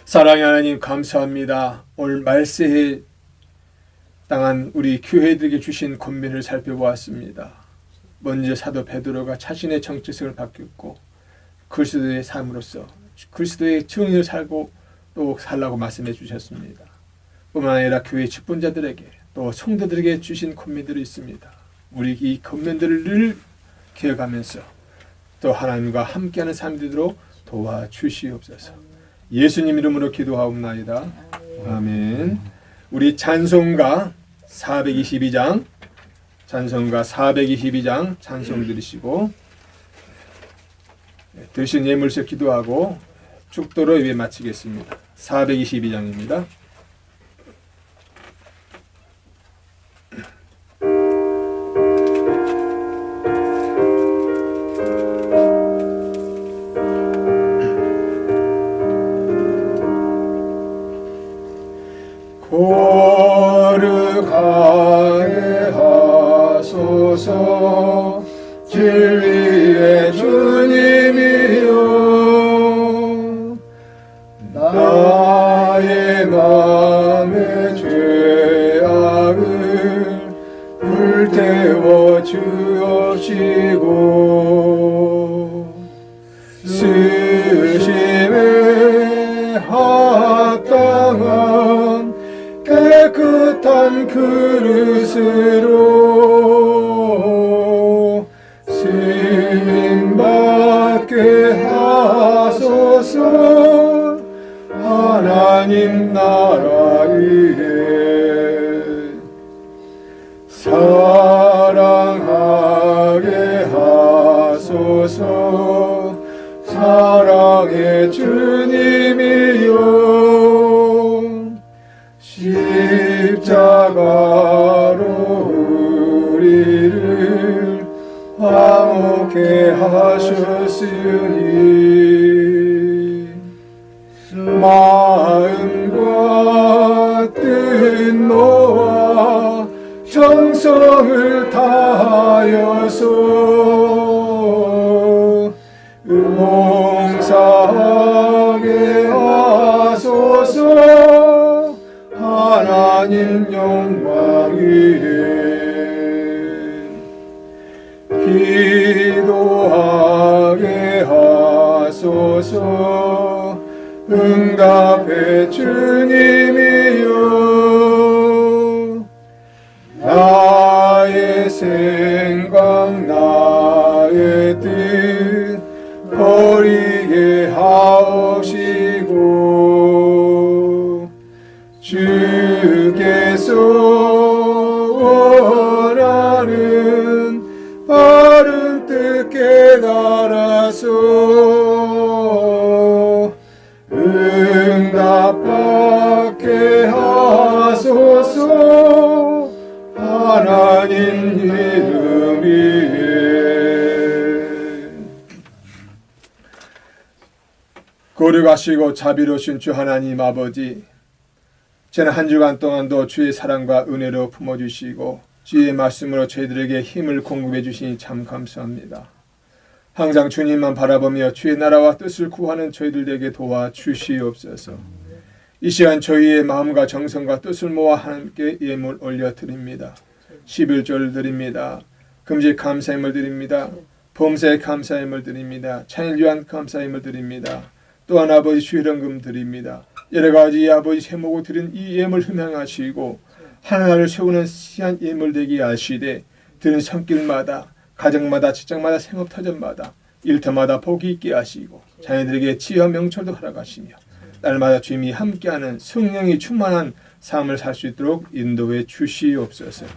Speaker 1: 사랑의 하나님 감사합니다. 오늘 말세에 당한 우리 교회들에게 주신 권면을 살펴보았습니다. 먼저 사도 베드로가 자신의 정체성을 바뀌었고 그리스도의 삶으로서 그리스도의 증인을 살고 또 살라고 말씀해 주셨습니다. 뿐만 아니라 교회 직분자들에게 또 성도들에게 주신 권면들이 있습니다. 우리 이 권면들을 늘 기억하면서 또 하나님과 함께하는 삶 되도록 도와주시옵소서. 예수님 이름으로 기도하옵나이다. 아멘. 우리 찬송가 422장 찬송 들으시고 드신 예물서 기도하고 축도로 예배 마치겠습니다. 422장입니다. 거룩하게 하소서 진리의 주님이여 나의 마음의 죄악을 불태워 주옵시고 쓰심에 합당한 깨끗한 그릇으로 쓰임받게 하소서 하나님 나라 위에 사랑하게 하소서 사랑의 주님이여 십자가로 우리를 화목해 하셨으니 마음과 뜻 놓아 정성을 다하여서 봉사하게 하소서 하나님 영광 위에 기도하게 하소서. 응답해 주님이여. 나의 생각 나의 뜻 버리게 하옵시고 주께서 원하는 바른 뜻 깨달아서 응답받게 하소서. 하나님 이름 위에 거룩하시고 자비로우신 주 하나님 아버지, 지난 한 주간 동안도 주의 사랑과 은혜로 품어주시고 주의 말씀으로 저희들에게 힘을 공급해 주시니 참 감사합니다. 항상 주님만 바라보며 주의 나라와 뜻을 구하는 저희들에게 도와주시옵소서. 이 시간 저희의 마음과 정성과 뜻을 모아 하나님께 예물 올려드립니다. 11절 드립니다. 금식 감사함을 드립니다. 범사에 감사함을 드립니다. 찬일 위한 감사함을 드립니다. 또한 아버지 주일헌금 드립니다. 여러 가지 아버지 제목을 드린 이 예물 흠양하시고 하나님을 세우는 시한 예물 되게 하시되 드린 손길마다 가정마다 직장마다 생업터전마다 일터마다 복이 있게 하시고 자녀들에게 지혜와 명철도 허락하시며 날마다 주님이 함께하는 성령이 충만한 삶을 살 수 있도록 인도해 주시옵소서.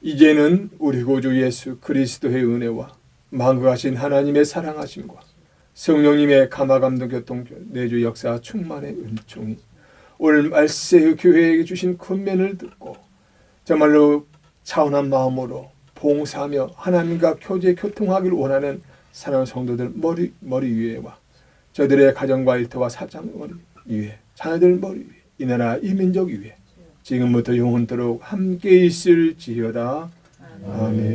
Speaker 1: 이제는 우리 구주 예수 그리스도의 은혜와 만국하신 하나님의 사랑하심과 성령님의 감화감동 교통편 내주 역사 충만의 은총이 오늘 말세의 교회에게 주신 권면을 듣고 정말로 차분한 마음으로 봉사하며 하나님과 교제 교통하기를 원하는 사랑하는 성도들 머리 위에와 저들의 가정과 일터와 사장 머리 위에 자녀들 머리 위에 이 나라 이 민족 위에 지금부터 영원토록 함께 있을지어다. 아멘.